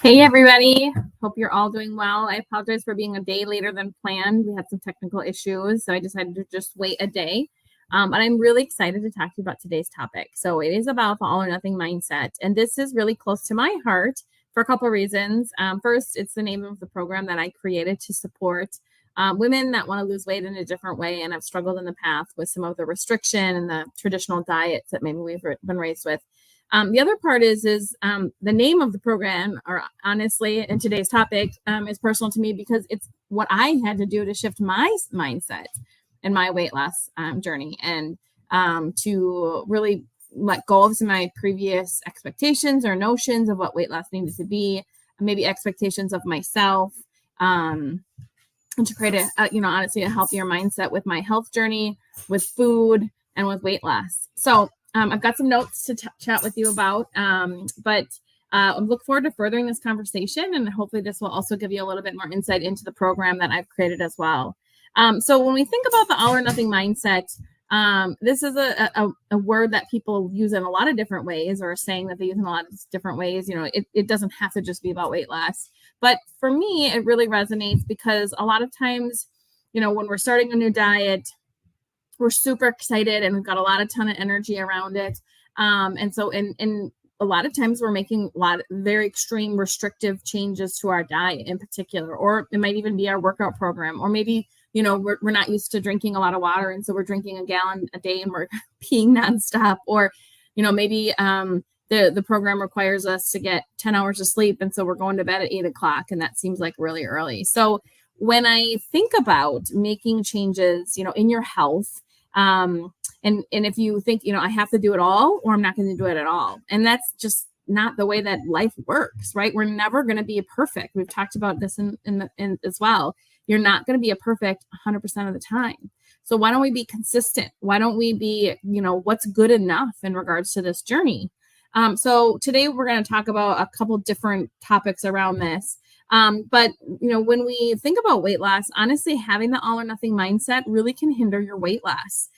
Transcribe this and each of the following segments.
Hey everybody, hope you're all doing well. I apologize for being a day later than planned. We had some technical issues, so I decided to just wait a day. But I'm really excited to talk to you about today's topic. So it is about the all or nothing mindset, and this is really close to my heart for a couple of reasons. First, it's the name of the program that I created to support women that want to lose weight in a different way, and have struggled in the past with some of the restriction and the traditional diets that maybe we've been raised with. The other part is the name of the program, or honestly, in today's topic, is personal to me because it's what I had to do to shift my mindset and my weight loss journey, and to really let go of some of my previous expectations or notions of what weight loss needed to be, maybe expectations of myself, and to create honestly, a healthier mindset with my health journey, with food, and with weight loss. So I've got some notes to chat with you about, but I look forward to furthering this conversation, and hopefully this will also give you a little bit more insight into the program that I've created as well. So when we think about the all or nothing mindset, this is a word that people use in a lot of different ways, or a saying that they use in a lot of different ways. It doesn't have to just be about weight loss. But for me, it really resonates because a lot of times, when we're starting a new diet, we're super excited and we've got a ton of energy around it. And so in a lot of times we're making a lot of very extreme restrictive changes to our diet in particular, or it might even be our workout program, or maybe, we're not used to drinking a lot of water. And so we're drinking a gallon a day and we're peeing nonstop, or, maybe, the program requires us to get 10 hours of sleep. And so we're going to bed at 8 o'clock, and that seems like really early. So when I think about making changes, in your health, and if you think, I have to do it all, or I'm not going to do it at all. And that's just not the way that life works, right? We're never going to be perfect. We've talked about this in as well. You're not going to be a perfect 100% of the time. So why don't we be consistent? Why don't we be, what's good enough in regards to this journey? So today we're going to talk about a couple different topics around this. But when we think about weight loss, honestly, having the all or nothing mindset really can hinder your weight loss,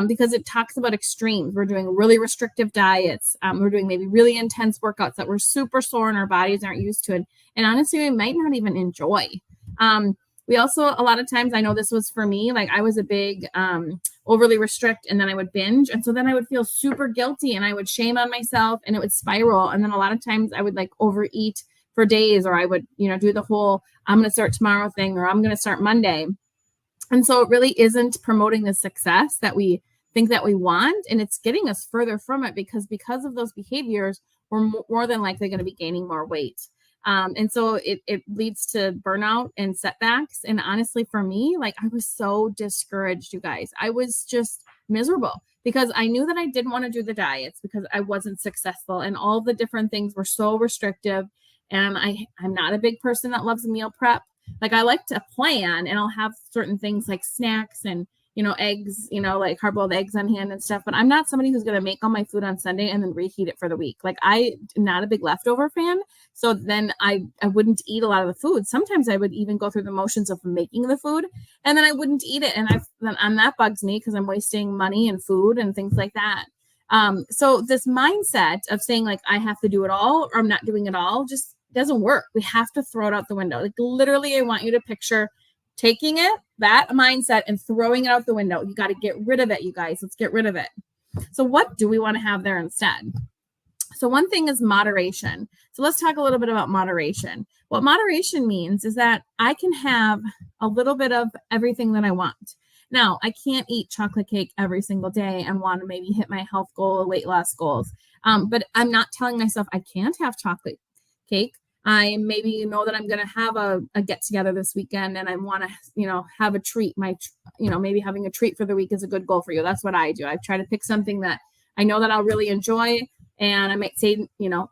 because it talks about extremes. We're doing really restrictive diets. We're doing maybe really intense workouts that we're super sore and our bodies aren't used to it. And honestly, we might not even enjoy. We also, a lot of times, I know this was for me, like I was a big overly restrict, and then I would binge. And so then I would feel super guilty and I would shame on myself, and it would spiral. And then a lot of times I would like overeat for days, or I would, do the whole I'm going to start tomorrow thing, or I'm going to start Monday. And so it really isn't promoting the success that we think that we want. And it's getting us further from it, because of those behaviors, we're more than likely going to be gaining more weight. And so it leads to burnout and setbacks. And honestly, for me, like I was so discouraged, you guys. I was just miserable because I knew that I didn't want to do the diets because I wasn't successful, and all the different things were so restrictive. And I'm not a big person that loves meal prep. Like I like to plan, and I'll have certain things like snacks and, eggs, like hard-boiled eggs on hand and stuff. But I'm not somebody who's going to make all my food on Sunday and then reheat it for the week. Like I'm not a big leftover fan. So then I wouldn't eat a lot of the food. Sometimes I would even go through the motions of making the food, and then I wouldn't eat it. And that bugs me because I'm wasting money and food and things like that. So this mindset of saying like, I have to do it all, or I'm not doing it all, just doesn't work. We have to throw it out the window. Like literally, I want you to picture taking that mindset and throwing it out the window. You got to get rid of it, you guys. Let's get rid of it. So what do we want to have there instead? So one thing is moderation. So let's talk a little bit about moderation. What moderation means is that I can have a little bit of everything that I want. Now, I can't eat chocolate cake every single day and want to maybe hit my health goal or weight loss goals. But I'm not telling myself I can't have chocolate cake. I maybe know that I'm going to have a get together this weekend, and I want to, have a treat. Maybe having a treat for the week is a good goal for you. That's what I do. I try to pick something that I know that I'll really enjoy. And I might say,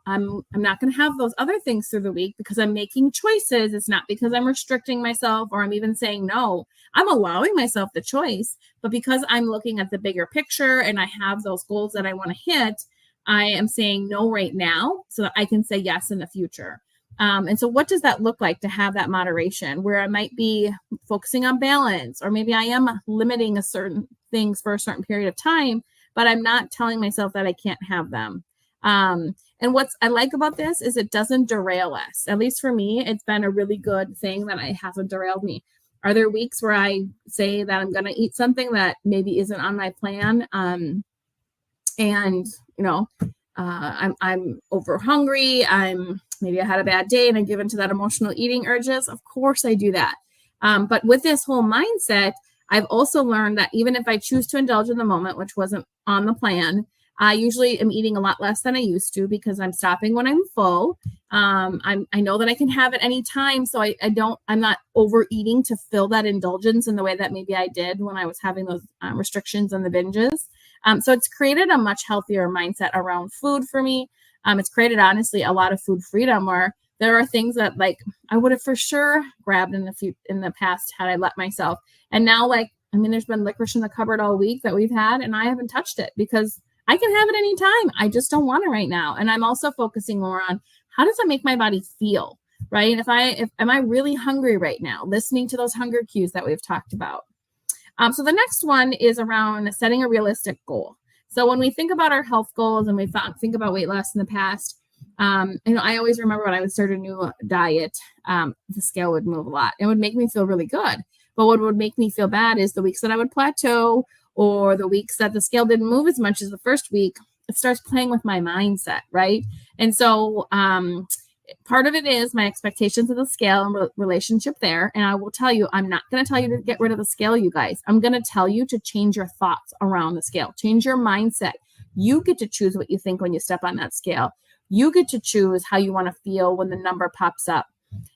I'm not going to have those other things through the week because I'm making choices. It's not because I'm restricting myself, or I'm even saying no. I'm allowing myself the choice, but because I'm looking at the bigger picture and I have those goals that I want to hit, I am saying no right now so that I can say yes in the future. And so what does that look like to have that moderation, where I might be focusing on balance, or maybe I am limiting a certain things for a certain period of time, but I'm not telling myself that I can't have them. And what's I like about this is it doesn't derail us. At least for me, it's been a really good thing that it hasn't derailed me. Are there weeks where I say that I'm going to eat something that maybe isn't on my plan? And I'm over hungry. Maybe I had a bad day and I give into that emotional eating urges. Of course I do that. But with this whole mindset, I've also learned that even if I choose to indulge in the moment, which wasn't on the plan, I usually am eating a lot less than I used to because I'm stopping when I'm full. I know that I can have it anytime, so I'm not overeating to fill that indulgence in the way that maybe I did when I was having those restrictions and the binges. So it's created a much healthier mindset around food for me. It's created, honestly, a lot of food freedom where there are things that like I would have for sure grabbed in the past had I let myself. And now, there's been licorice in the cupboard all week that we've had, and I haven't touched it because I can have it anytime. I just don't want it right now. And I'm also focusing more on how does it make my body feel, right? Am I really hungry right now? Listening to those hunger cues that we've talked about. So the next one is around setting a realistic goal. So when we think about our health goals and we think about weight loss in the past, I always remember when I would start a new diet, the scale would move a lot. It would make me feel really good. But what would make me feel bad is the weeks that I would plateau or the weeks that the scale didn't move as much as the first week, it starts playing with my mindset, right? And so part of it is my expectations of the scale and relationship there. And I will tell you, I'm not going to tell you to get rid of the scale, you guys. I'm going to tell you to change your thoughts around the scale, change your mindset. You get to choose what you think when you step on that scale. You get to choose how you want to feel when the number pops up.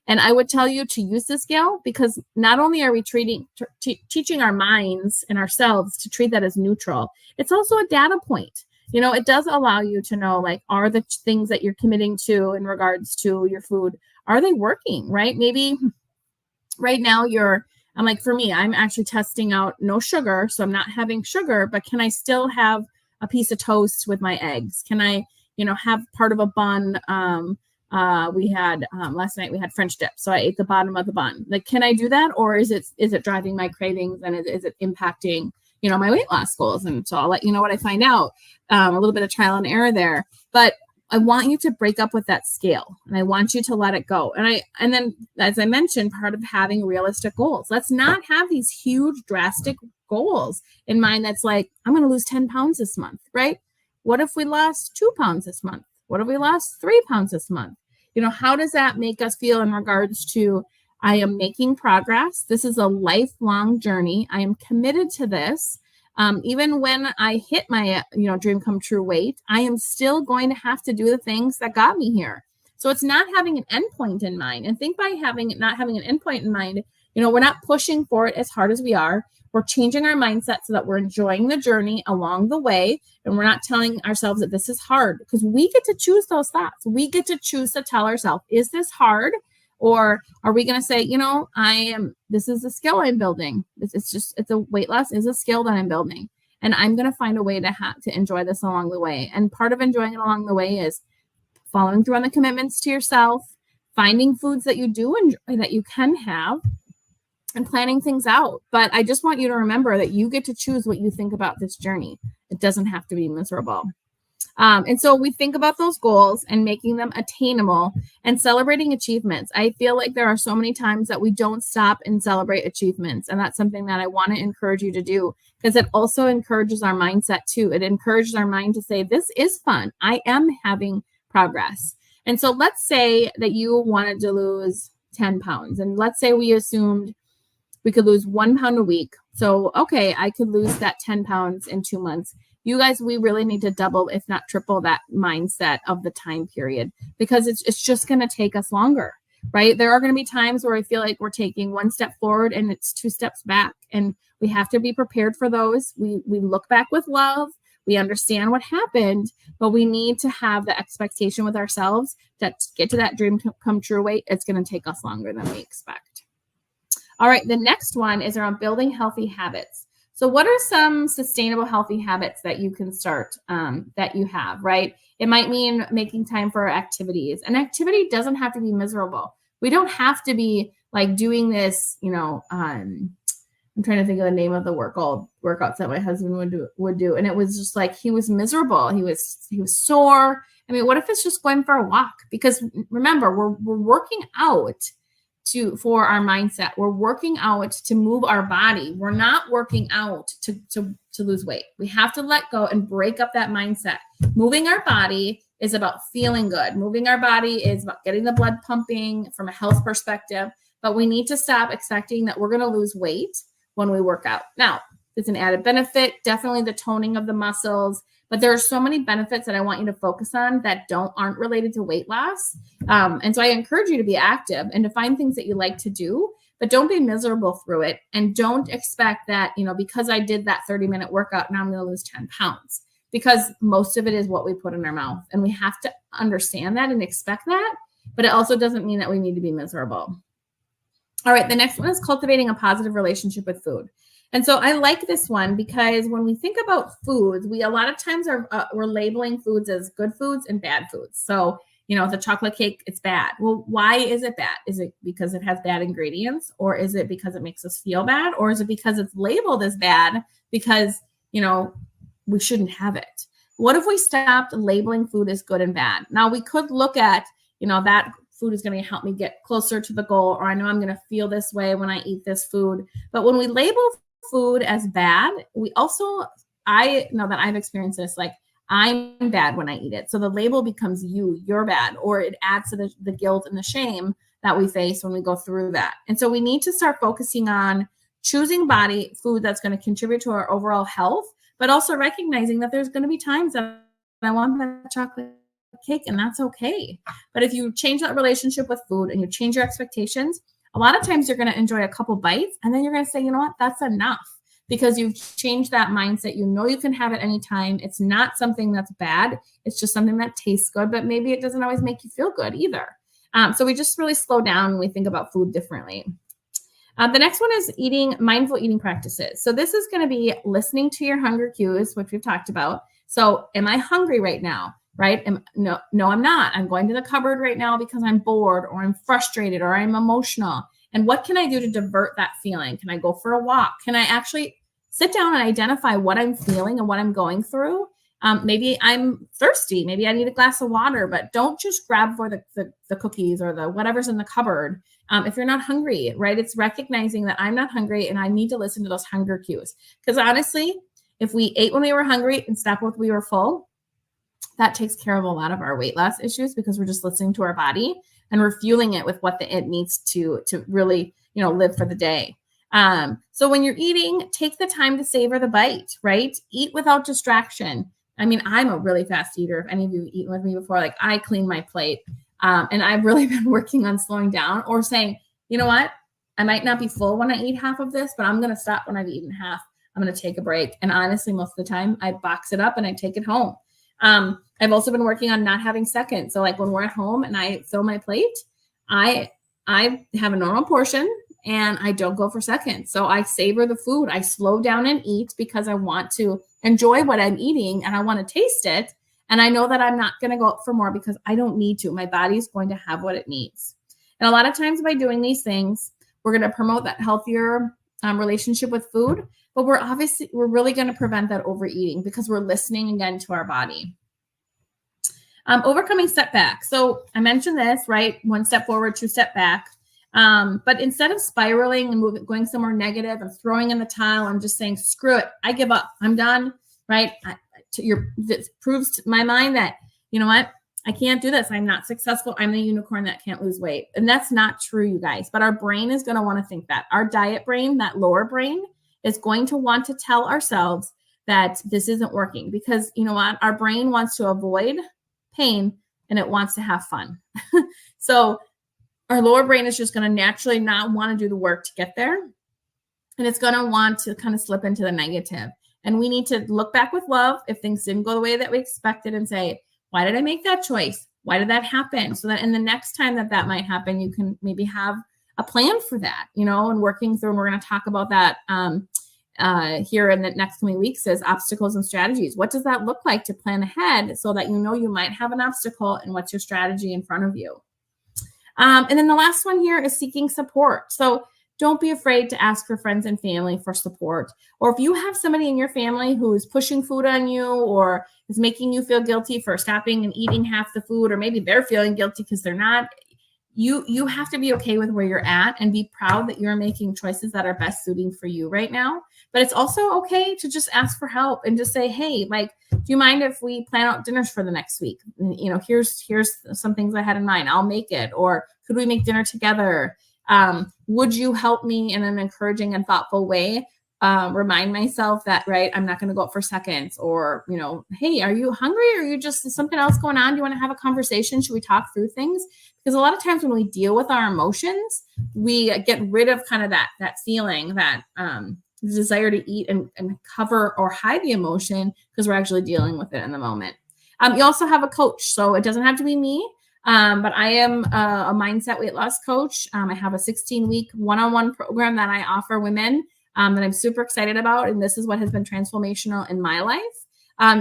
And I would tell you to use the scale because not only are we teaching our minds and ourselves to treat that as neutral, it's also a data point. It does allow you to know, are the things that you're committing to in regards to your food, are they working, right? Maybe right now for me, I'm actually testing out no sugar. So I'm not having sugar, but can I still have a piece of toast with my eggs? Can I, have part of a bun? We had last night we had French dip, so I ate the bottom of the bun. Can I do that, or is it driving my cravings and is it impacting my weight loss goals? And so I'll let you know what I find out. A little bit of trial and error there, but I want you to break up with that scale and I want you to let it go. And then, as I mentioned, part of having realistic goals. Let's not have these huge, drastic goals in mind. That's I'm going to lose 10 pounds this month, right? What if we lost 2 pounds this month? What if we lost 3 pounds this month? How does that make us feel in regards to, I am making progress. This is a lifelong journey. I am committed to this. Even when I hit my, dream come true weight, I am still going to have to do the things that got me here. So it's not having an endpoint in mind. And think by not having an endpoint in mind, we're not pushing for it as hard as we are. We're changing our mindset so that we're enjoying the journey along the way. And we're not telling ourselves that this is hard because we get to choose those thoughts. We get to choose to tell ourselves, is this hard? Or are we going to say, this is a skill I'm building. It's a weight loss is a skill that I'm building. And I'm going to find a way to enjoy this along the way. And part of enjoying it along the way is following through on the commitments to yourself, finding foods that you do enjoy, that you can have, and planning things out. But I just want you to remember that you get to choose what you think about this journey. It doesn't have to be miserable. And so we think about those goals and making them attainable and celebrating achievements. I feel like there are so many times that we don't stop and celebrate achievements. And that's something that I want to encourage you to do because it also encourages our mindset too. It encourages our mind to say, this is fun. I am having progress. And so let's say that you wanted to lose 10 pounds. And let's say we assumed we could lose 1 pound a week. So, okay, I could lose that 10 pounds in 2 months. You guys, we really need to double, if not triple, that mindset of the time period because it's just going to take us longer, right? There are going to be times where I feel like we're taking 1 step forward and it's 2 steps back. And we have to be prepared for those. We look back with love. We understand what happened, but we need to have the expectation with ourselves that to get to that dream come true weight, it's going to take us longer than we expect. All right, the next one is around building healthy habits. So what are some sustainable healthy habits that you can start that you have, right? It might mean making time for activities. An activity doesn't have to be miserable. We don't have to be doing this, I'm trying to think of the name of the workouts that my husband would do. And it was just he was miserable. He was sore. I mean, what if it's just going for a walk? Because remember, we're working out for our mindset. We're working out to move our body. We're not working out to lose weight. We have to let go and break up that mindset. Moving our body is about feeling good. Moving our body is about getting the blood pumping from a health perspective. But we need to stop expecting that we're going to lose weight when we work out. Now, it's an added benefit, definitely the toning of the muscles, but there are so many benefits that I want you to focus on that aren't related to weight loss. And so I encourage you to be active and to find things that you like to do, but don't be miserable through it. And don't expect that, because I did that 30-minute workout, now I'm going to lose 10 pounds, because most of it is what we put in our mouth. And we have to understand that and expect that, but it also doesn't mean that we need to be miserable. All right, the next one is cultivating a positive relationship with food. And so I like this one because when we think about foods, we a lot of times we're labeling foods as good foods and bad foods. So, the chocolate cake, it's bad. Well, why is it bad? Is it because it has bad ingredients, or is it because it makes us feel bad, or is it because it's labeled as bad because, we shouldn't have it? What if we stopped labeling food as good and bad? Now we could look at, that food is going to help me get closer to the goal, or I know I'm going to feel this way when I eat this food. But when we label food as bad, I know that I've experienced this, like I'm bad when I eat it. So the label becomes you're bad, or it adds to the guilt and the shame that we face when we go through that. And so we need to start focusing on choosing food that's going to contribute to our overall health, but also recognizing that there's going to be times that I want that chocolate cake, and that's okay. But if you change that relationship with food and you change your expectations, a lot of times you're going to enjoy a couple bites and then you're going to say, you know what, that's enough, because you've changed that mindset. You can have it anytime. It's not something that's bad. It's just something that tastes good, but maybe it doesn't always make you feel good either. So we just really slow down when we think about food differently. The next one is mindful eating practices. So this is going to be listening to your hunger cues, which we've talked about. So am I hungry right now? Right? No, I'm not. I'm going to the cupboard right now because I'm bored, or I'm frustrated, or I'm emotional. And what can I do to divert that feeling? Can I go for a walk? Can I actually sit down and identify what I'm feeling and what I'm going through? Maybe I'm thirsty. Maybe I need a glass of water, but don't just grab for the cookies or the whatever's in the cupboard. If you're not hungry, right? It's recognizing that I'm not hungry and I need to listen to those hunger cues. Because honestly, if we ate when we were hungry and stopped when we were full, that takes care of a lot of our weight loss issues, because we're just listening to our body and we're fueling it with what it needs to really, live for the day. So when you're eating, take the time to savor the bite, right? Eat without distraction. I mean, I'm a really fast eater. If any of you have eaten with me before, like I clean my plate. And I've really been working on slowing down, or saying, you know what? I might not be full when I eat half of this, but I'm going to stop when I've eaten half. I'm going to take a break. And honestly, most of the time I box it up and I take it home. I've also been working on not having seconds. So like when we're at home and I fill my plate, I have a normal portion and I don't go for seconds. So I savor the food. I slow down and eat because I want to enjoy what I'm eating and I want to taste it. And I know that I'm not going to go up for more because I don't need to. My body's going to have what it needs. And a lot of times by doing these things, we're going to promote that healthier relationship with food. But we're really going to prevent that overeating because we're listening again to our body. Overcoming setbacks. So I mentioned this, right? 1 step forward, 2 step back. But instead of spiraling and going somewhere negative and throwing in the towel and just saying, screw it, I give up, I'm done, right? This proves to my mind that, you know what? I can't do this. I'm not successful. I'm the unicorn that can't lose weight. And that's not true, you guys. But our brain is going to want to think that. Our diet brain, that lower brain, is going to want to tell ourselves that this isn't working, because you know what? Our brain wants to avoid pain and it wants to have fun. So our lower brain is just going to naturally not want to do the work to get there. And it's going to want to kind of slip into the negative. And we need to look back with love if things didn't go the way that we expected and say, why did I make that choice? Why did that happen? So that in the next time that might happen, you can maybe have a plan for that, and working through, and we're going to talk about that here in the next coming weeks, is obstacles and strategies. What does that look like to plan ahead so that you might have an obstacle, and what's your strategy in front of you? And then the last one here is seeking support. So don't be afraid to ask for friends and family for support. Or if you have somebody in your family who is pushing food on you or is making you feel guilty for stopping and eating half the food, or maybe they're feeling guilty because they're not, you have to be okay with where you're at and be proud that you're making choices that are best suiting for you right now. But it's also okay to just ask for help and just say, hey, like, do you mind if we plan out dinners for the next week? Here's some things I had in mind. I'll make it. Or could we make dinner together? Would you help me in an encouraging and thoughtful way? Remind myself that, right, I'm not going to go up for seconds. Or, hey, are you hungry? Or are you just something else going on? Do you want to have a conversation? Should we talk through things? Because a lot of times when we deal with our emotions, we get rid of kind of that feeling, that desire to eat and cover or hide the emotion because we're actually dealing with it in the moment. You also have a coach, so it doesn't have to be me. But I am a mindset weight loss coach. I have a 16-week one-on-one program that I offer women that I'm super excited about. And this is what has been transformational in my life.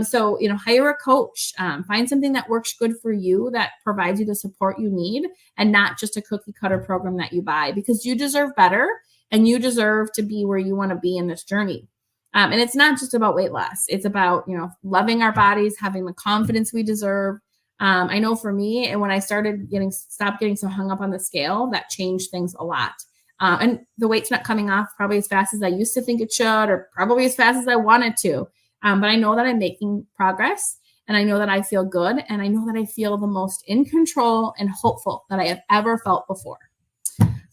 So, hire a coach, find something that works good for you, that provides you the support you need, and not just a cookie cutter program that you buy, because you deserve better and you deserve to be where you want to be in this journey. And it's not just about weight loss. It's about, loving our bodies, having the confidence we deserve. I know for me, and when I started stopped getting so hung up on the scale, that changed things a lot. And the weight's not coming off probably as fast as I used to think it should, or probably as fast as I wanted to. But I know that I'm making progress, and I know that I feel good, and I know that I feel the most in control and hopeful that I have ever felt before.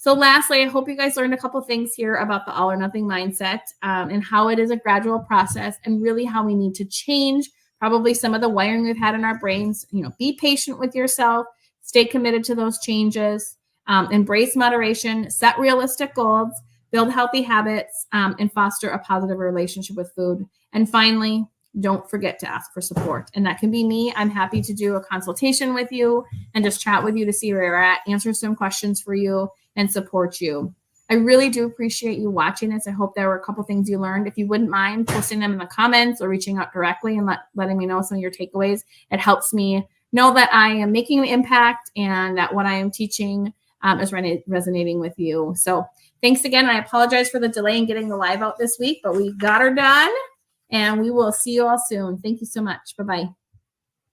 So lastly, I hope you guys learned a couple things here about the all or nothing mindset, and how it is a gradual process, and really how we need to change probably some of the wiring we've had in our brains. Be patient with yourself, stay committed to those changes, embrace moderation, set realistic goals, build healthy habits, and foster a positive relationship with food. And finally, don't forget to ask for support. And that can be me. I'm happy to do a consultation with you and just chat with you to see where you're at, answer some questions for you, and support you. I really do appreciate you watching this. I hope there were a couple things you learned. If you wouldn't mind posting them in the comments or reaching out directly and letting me know some of your takeaways, it helps me know that I am making an impact and that what I am teaching is resonating with you. So thanks again. I apologize for the delay in getting the live out this week, but we got her done, and we will see you all soon. Thank you so much. Bye-bye.